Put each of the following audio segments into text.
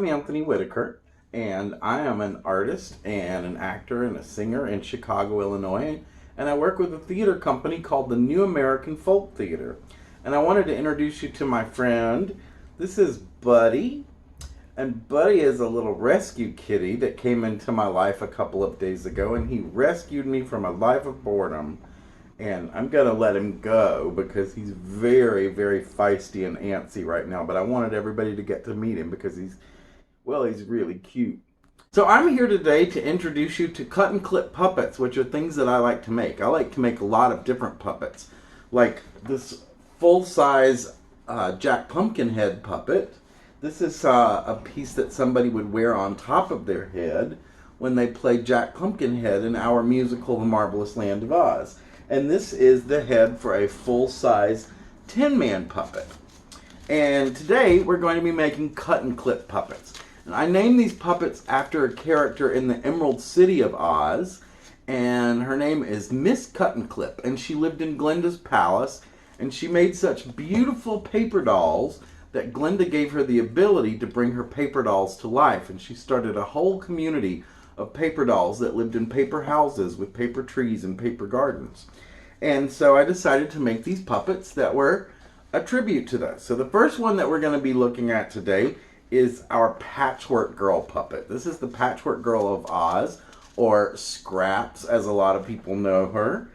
I'm Anthony Whitaker, and I am an artist and an actor and a singer in Chicago, Illinois, and I work with a theater company called the New American Folk Theater. And I wanted to introduce you to my friend. This is Buddy, and Buddy is a little rescue kitty that came into my life a couple of days ago, and he rescued me from a life of boredom. And I'm going to let him go because he's very, very feisty and antsy right now. But I wanted everybody to get to meet him because he's really cute. So I'm here today to introduce you to Cuttenclip puppets, which are things that I like to make. I like to make a lot of different puppets. Like this full-size Jack Pumpkinhead puppet. This is a piece that somebody would wear on top of their head when they play Jack Pumpkinhead in our musical The Marvelous Land of Oz. And this is the head for a full-size Tin-Man puppet. And today we're going to be making Cuttenclip puppets. And I named these puppets after a character in the Emerald City of Oz. And her name is Miss Cuttenclip. And she lived in Glinda's palace. And she made such beautiful paper dolls that Glinda gave her the ability to bring her paper dolls to life. And she started a whole community of paper dolls that lived in paper houses with paper trees and paper gardens. And so I decided to make these puppets that were a tribute to that. So the first one that we're going to be looking at today is our Patchwork Girl puppet. This is the Patchwork Girl of Oz, or Scraps as a lot of people know her.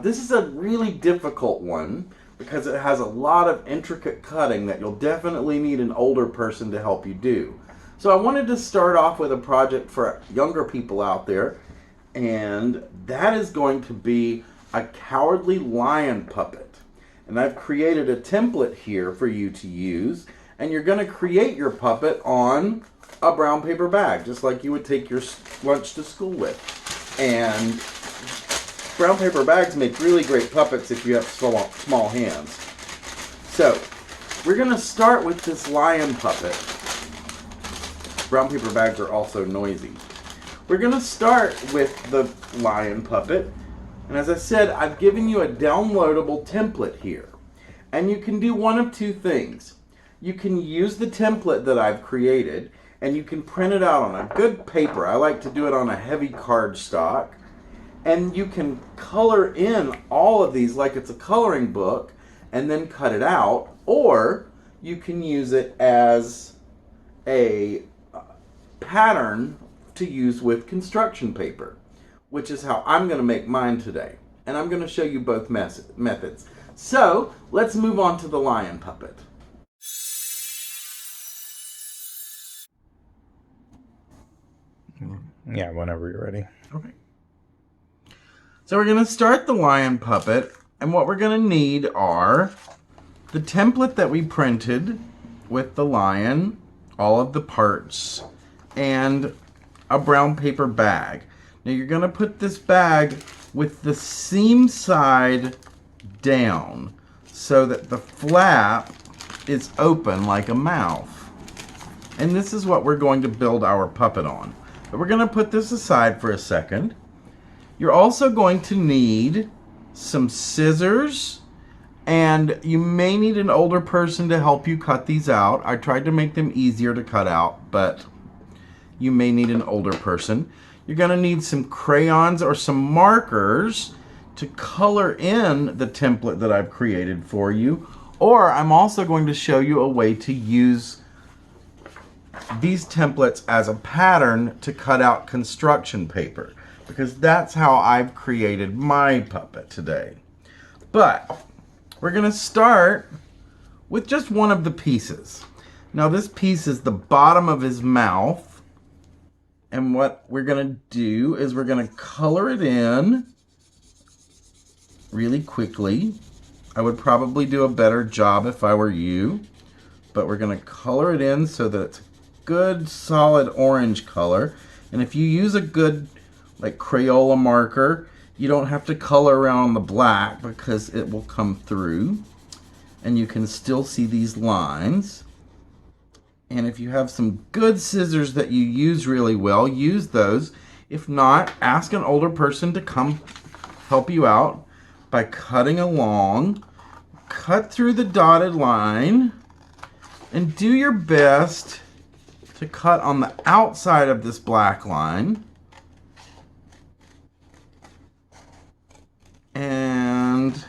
This is a really difficult one because it has a lot of intricate cutting that you'll definitely need an older person to help you do. So I wanted to start off with a project for younger people out there, and that is going to be a Cowardly Lion puppet. And I've created a template here for you to use, and you're going to create your puppet on a brown paper bag, just like you would take your lunch to school with. And brown paper bags make really great puppets if you have small hands. So we're going to start with this lion puppet. Brown paper bags are also noisy. We're going to start with the lion puppet. And as I said, I've given you a downloadable template here. And you can do one of two things. You can use the template that I've created, and you can print it out on a good paper. I like to do it on a heavy cardstock. And you can color in all of these like it's a coloring book, and then cut it out. Or you can use it as a pattern to use with construction paper, which is how I'm going to make mine today. And I'm going to show you both methods. So let's move on to the lion puppet. Yeah, whenever you're ready. Okay. So we're going to start the lion puppet, and what we're going to need are the template that we printed with the lion, all of the parts, and a brown paper bag. Now you're going to put this bag with the seam side down so that the flap is open like a mouth. And this is what we're going to build our puppet on. But we're going to put this aside for a second. You're also going to need some scissors, and you may need an older person to help you cut these out. I tried to make them easier to cut out, but you may need an older person. You're going to need some crayons or some markers to color in the template that I've created for you. Or I'm also going to show you a way to use these templates as a pattern to cut out construction paper, because that's how I've created my puppet today. But we're going to start with just one of the pieces. Now this piece is the bottom of his mouth. And what we're going to do is we're going to color it in really quickly. I would probably do a better job if I were you. But we're going to color it in so that it's a good solid orange color. And if you use a good like Crayola marker, you don't have to color around the black because it will come through. And you can still see these lines. And if you have some good scissors that you use really well, use those. If not, ask an older person to come help you out by cutting along. Cut through the dotted line and do your best to cut on the outside of this black line. And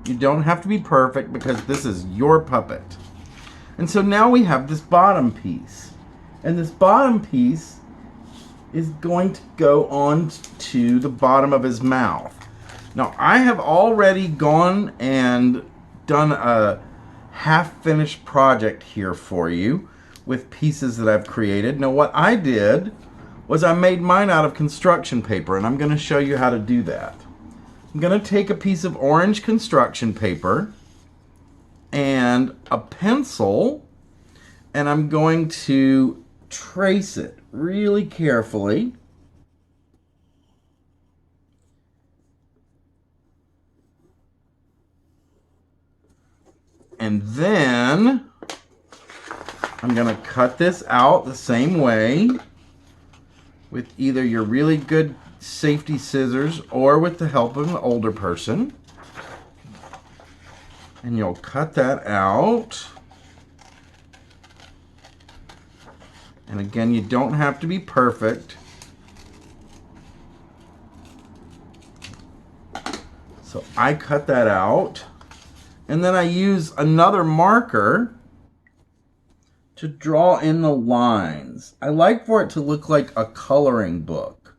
you don't have to be perfect because this is your puppet. And so now we have this bottom piece. And this bottom piece is going to go on to the bottom of his mouth. Now I have already gone and done a half-finished project here for you with pieces that I've created. Now what I did was I made mine out of construction paper, and I'm going to show you how to do that. I'm going to take a piece of orange construction paper and a pencil, and I'm going to trace it really carefully. And then I'm going to cut this out the same way with either your really good safety scissors or with the help of an older person. And you'll cut that out. And again, you don't have to be perfect. So I cut that out. And then I use another marker to draw in the lines. I like for it to look like a coloring book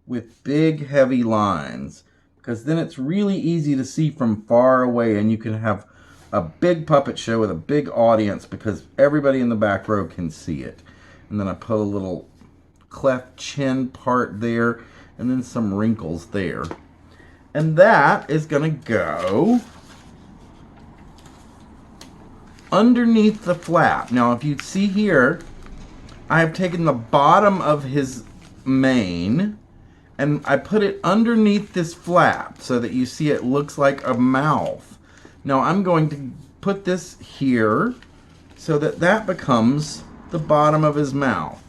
with big, heavy lines, because then it's really easy to see from far away, and you can have a big puppet show with a big audience because everybody in the back row can see it. And then I put a little cleft chin part there, and then some wrinkles there. And that is going to go underneath the flap. Now if you see here, I have taken the bottom of his mane and I put it underneath this flap so that you see it looks like a mouth. Now I'm going to put this here so that that becomes the bottom of his mouth.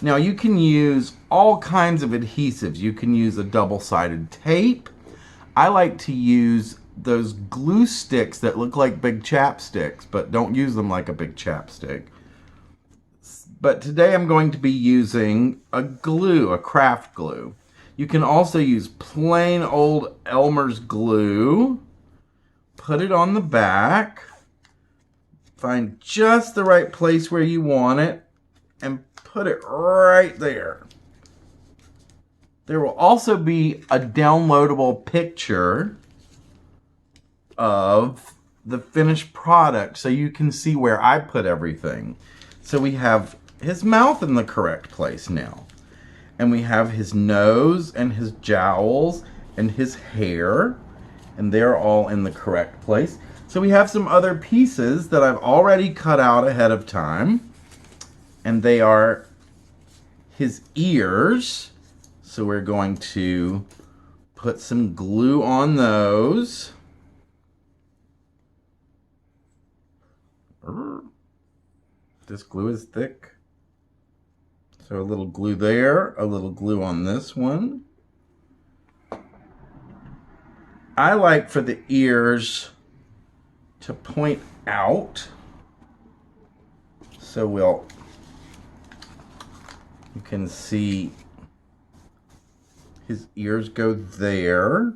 Now you can use all kinds of adhesives. You can use a double-sided tape. I like to use those glue sticks that look like big chapsticks, but don't use them like a big chapstick. But today I'm going to be using a glue, a craft glue. You can also use plain old Elmer's glue. Put it on the back. Find just the right place where you want it and put it right there. There will also be a downloadable picture of the finished product so you can see where I put everything. So we have his mouth in the correct place now. And we have his nose and his jowls and his hair, and they're all in the correct place. So we have some other pieces that I've already cut out ahead of time, and they are his ears. So we're going to put some glue on those. This glue is thick. So a little glue there, a little glue on this one. I like for the ears to point out. So you can see his ears go there.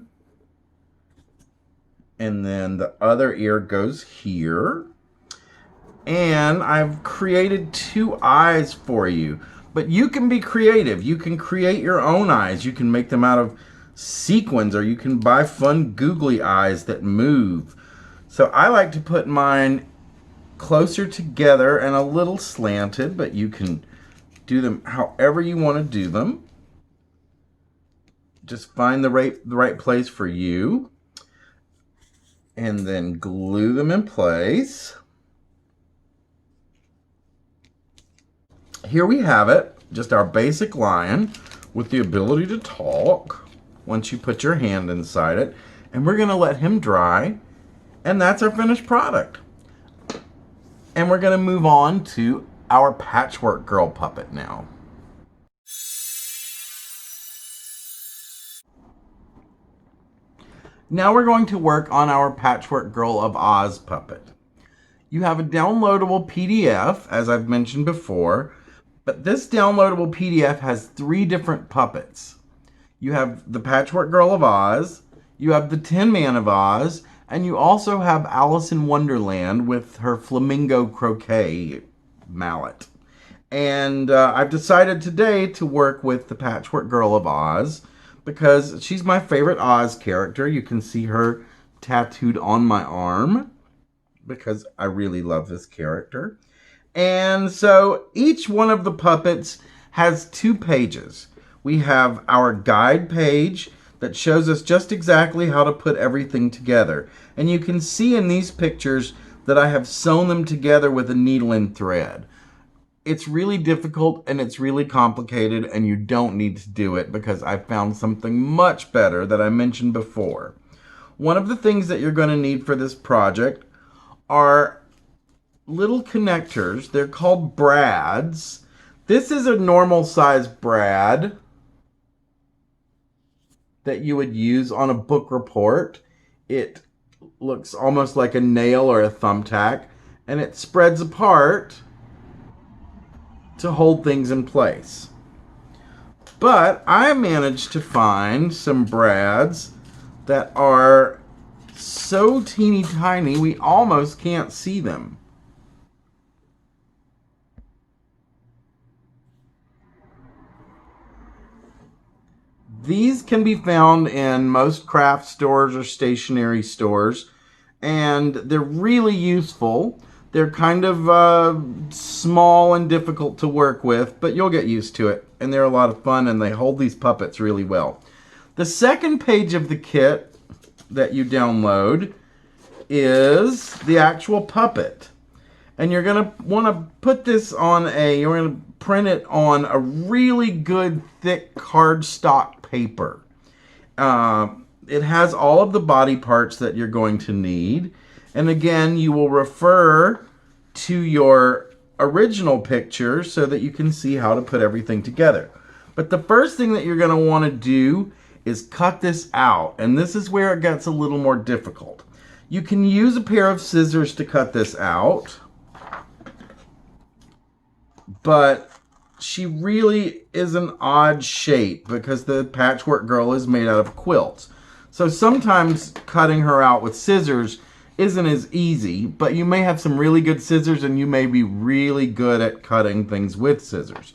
And then the other ear goes here. And I've created 2 eyes for you. But you can be creative. You can create your own eyes. You can make them out of sequins, or you can buy fun googly eyes that move. So I like to put mine closer together and a little slanted, but you can do them however you want to do them. Just find the right place for you. And then glue them in place. Here we have it, just our basic lion with the ability to talk once you put your hand inside it. And we're going to let him dry, and that's our finished product. And we're going to move on to our Patchwork Girl puppet now. Now we're going to work on our Patchwork Girl of Oz puppet. You have a downloadable PDF, as I've mentioned before, but this downloadable PDF has 3 different puppets. You have the Patchwork Girl of Oz, you have the Tin Man of Oz, and you also have Alice in Wonderland with her flamingo croquet mallet. And I've decided today to work with the Patchwork Girl of Oz because she's my favorite Oz character. You can see her tattooed on my arm because I really love this character. And so each one of the puppets has 2 pages. We have our guide page that shows us just exactly how to put everything together. And you can see in these pictures that I have sewn them together with a needle and thread. It's really difficult and it's really complicated, and you don't need to do it because I found something much better that I mentioned before. One of the things that you're going to need for this project are little connectors. They're called brads. This is a normal size brad that you would use on a book report. It looks almost like a nail or a thumbtack, and it spreads apart to hold things in place. But I managed to find some brads that are so teeny tiny we almost can't see them. These can be found in most craft stores or stationery stores, and they're really useful. They're kind of small and difficult to work with, but you'll get used to it. And they're a lot of fun, and they hold these puppets really well. The second page of the kit that you download is the actual puppet. And you're going to want to put this on you're going to print it on a really good thick cardstock paper. It has all of the body parts that you're going to need. And again, you will refer to your original picture so that you can see how to put everything together. But the first thing that you're going to want to do is cut this out. And this is where it gets a little more difficult. You can use a pair of scissors to cut this out, but she really is an odd shape because the Patchwork Girl is made out of quilts. So sometimes cutting her out with scissors isn't as easy, but you may have some really good scissors and you may be really good at cutting things with scissors.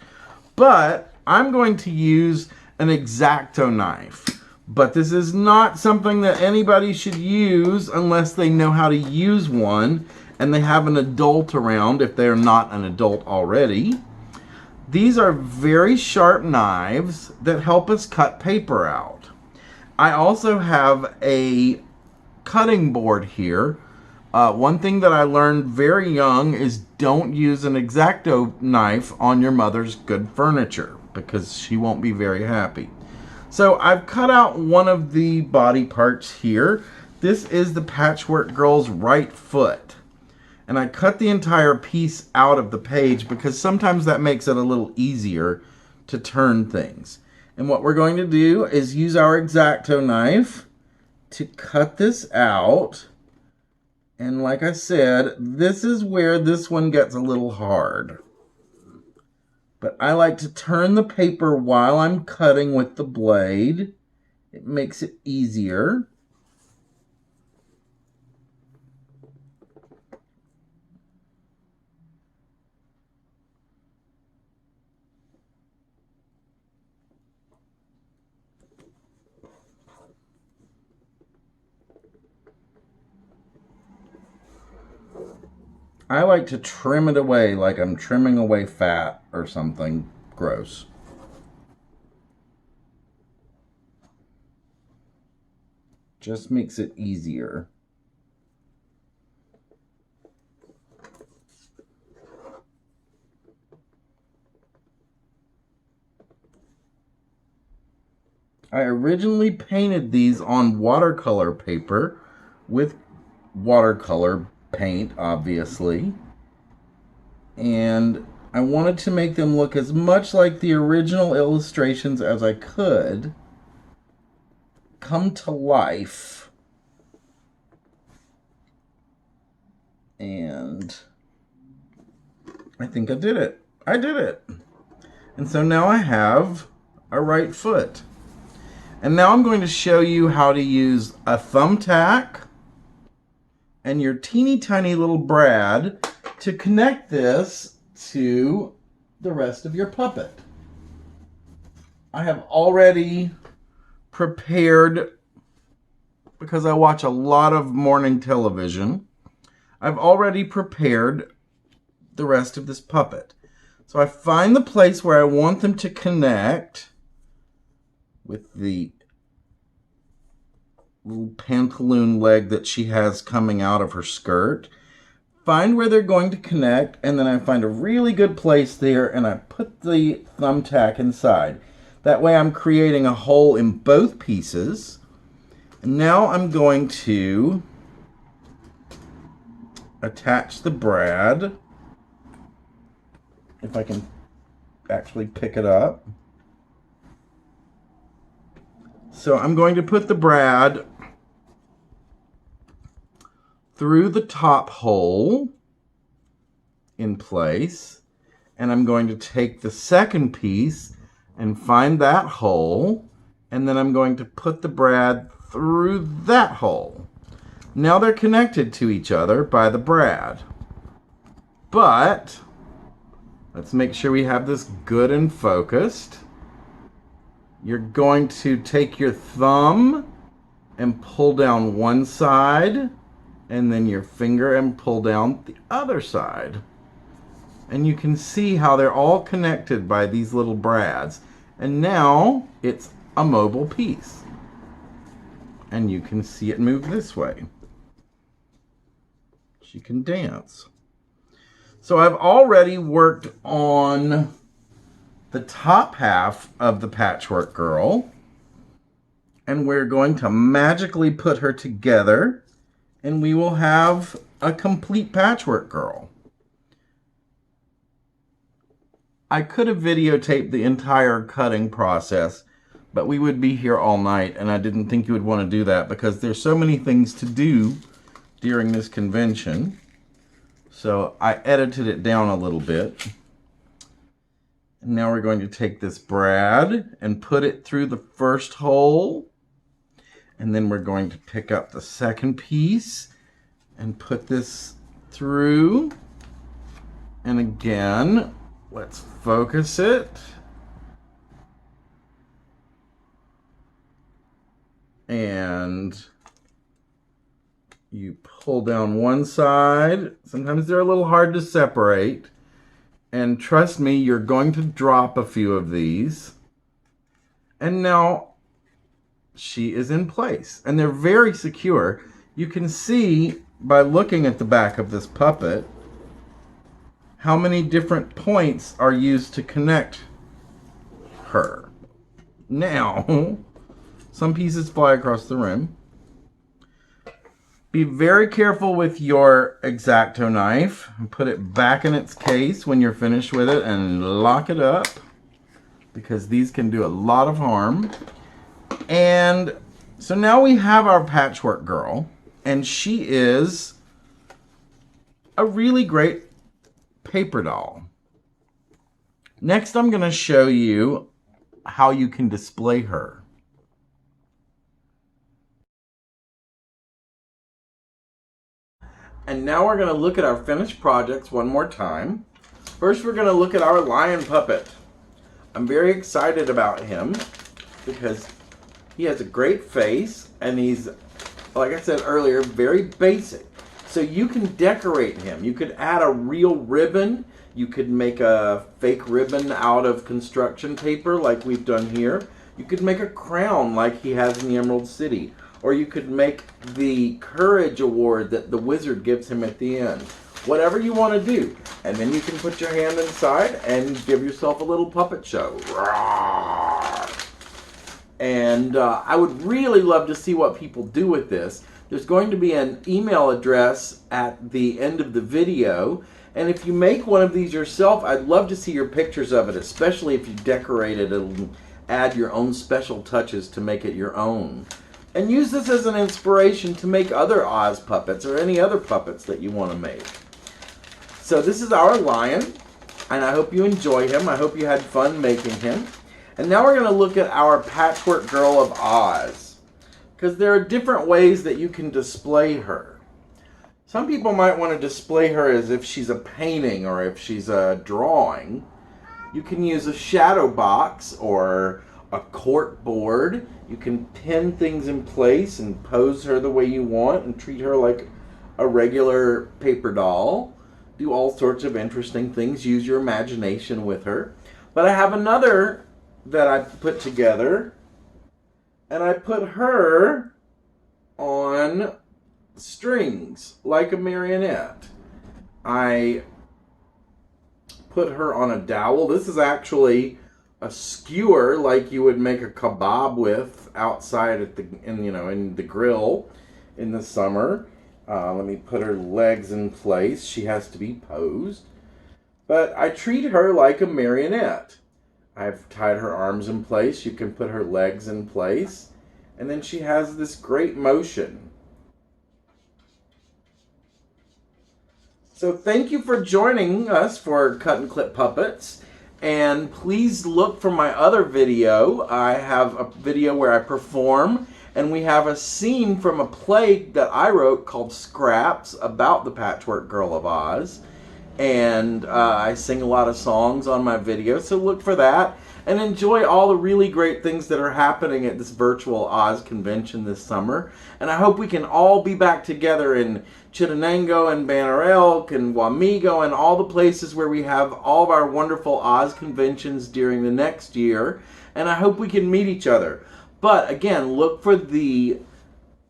But I'm going to use an X-Acto knife. But this is not something that anybody should use unless they know how to use one and they have an adult around if they're not an adult already. These are very sharp knives that help us cut paper out. I also have a cutting board here. One thing that I learned very young is don't use an X-Acto knife on your mother's good furniture because she won't be very happy. So I've cut out one of the body parts here. This is the Patchwork Girl's right foot. And I cut the entire piece out of the page because sometimes that makes it a little easier to turn things. And what we're going to do is use our X-Acto knife to cut this out. And like I said, this is where this one gets a little hard. But I like to turn the paper while I'm cutting with the blade. It makes it easier. I like to trim it away like I'm trimming away fat or something gross. Just makes it easier. I originally painted these on watercolor paper with watercolor paint, obviously. And I wanted to make them look as much like the original illustrations as I could come to life. And I think I did it. I did it. And so now I have a right foot. And now I'm going to show you how to use a thumbtack and your teeny tiny little brad to connect this to the rest of your puppet. I have already prepared, because I watch a lot of morning television, I've already prepared the rest of this puppet. So I find the place where I want them to connect with the little pantaloon leg that she has coming out of her skirt. Find where they're going to connect, and then I find a really good place there, and I put the thumbtack inside. That way I'm creating a hole in both pieces. And now I'm going to attach the brad, if I can actually pick it up. So I'm going to put the brad through the top hole in place, and I'm going to take the second piece and find that hole, and then I'm going to put the brad through that hole. Now they're connected to each other by the brad. But let's make sure we have this good and focused. You're going to take your thumb and pull down one side, and then your finger and pull down the other side. And you can see how they're all connected by these little brads. And now it's a mobile piece. And you can see it move this way. She can dance. So I've already worked on the top half of the Patchwork Girl, and we're going to magically put her together, and we will have a complete Patchwork Girl. I could have videotaped the entire cutting process, but we would be here all night, and I didn't think you would want to do that because there's so many things to do during this convention. So I edited it down a little bit. And now we're going to take this brad and put it through the first hole. And then we're going to pick up the second piece and put this through. And again, let's focus it. And you pull down one side. Sometimes they're a little hard to separate. And trust me, you're going to drop a few of these. And now she is in place. And they're very secure. You can see by looking at the back of this puppet how many different points are used to connect her. Now, some pieces fly across the room. Be very careful with your X-Acto knife. Put it back in its case when you're finished with it and lock it up, because these can do a lot of harm. And so now we have our Patchwork Girl, and she is a really great paper doll. Next, I'm going to show you how you can display her. And now we're going to look at our finished projects one more time. First, we're going to look at our lion puppet. I'm very excited about him because he has a great face and he's, like I said earlier, very basic. So you can decorate him. You could add a real ribbon. You could make a fake ribbon out of construction paper like we've done here. You could make a crown like he has in the Emerald City. Or you could make the Courage Award that the wizard gives him at the end. Whatever you want to do. And then you can put your hand inside and give yourself a little puppet show. And I would really love to see what people do with this. There's going to be an email address at the end of the video. And if you make one of these yourself, I'd love to see your pictures of it, especially if you decorate it and add your own special touches to make it your own. And use this as an inspiration to make other Oz puppets or any other puppets that you want to make. So this is our lion, and I hope you enjoy him. I hope you had fun making him. And now we're going to look at our Patchwork Girl of Oz, because there are different ways that you can display her. Some people might want to display her as if she's a painting or if she's a drawing. You can use a shadow box or a cork board. You can pin things in place and pose her the way you want and treat her like a regular paper doll. Do all sorts of interesting things. Use your imagination with her. But I have another that I put together, and I put her on strings like a marionette. I put her on a dowel. This is actually a skewer like you would make a kebab with outside at in the grill in the summer. Let me put her legs in place. She has to be posed. But I treat her like a marionette. I've tied her arms in place. You can put her legs in place. And then she has this great motion. So thank you for joining us for Cuttenclip Puppets. And please look for my other video. I have a video where I perform, and we have a scene from a play that I wrote called Scraps about the Patchwork Girl of Oz. And I sing a lot of songs on my video, so look for that. And enjoy all the really great things that are happening at this virtual Oz convention this summer. And I hope we can all be back together in Chittenango and Banner Elk and Wamego and all the places where we have all of our wonderful Oz conventions during the next year. And I hope we can meet each other. But again, look for the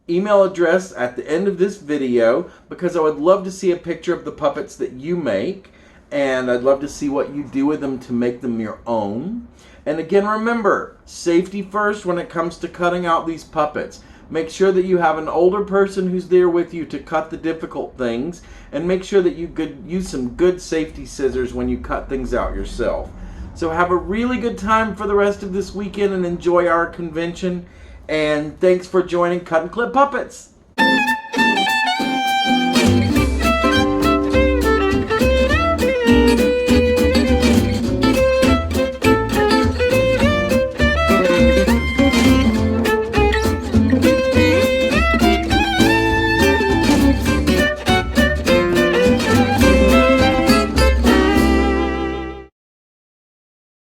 email address at the end of this video, because I would love to see a picture of the puppets that you make, and I'd love to see what you do with them to make them your own. And again, remember, safety first when it comes to cutting out these puppets. Make sure that you have an older person who's there with you to cut the difficult things, and make sure that you could use some good safety scissors when you cut things out yourself. So have a really good time for the rest of this weekend and enjoy our convention. And thanks for joining Cuttenclip Puppets.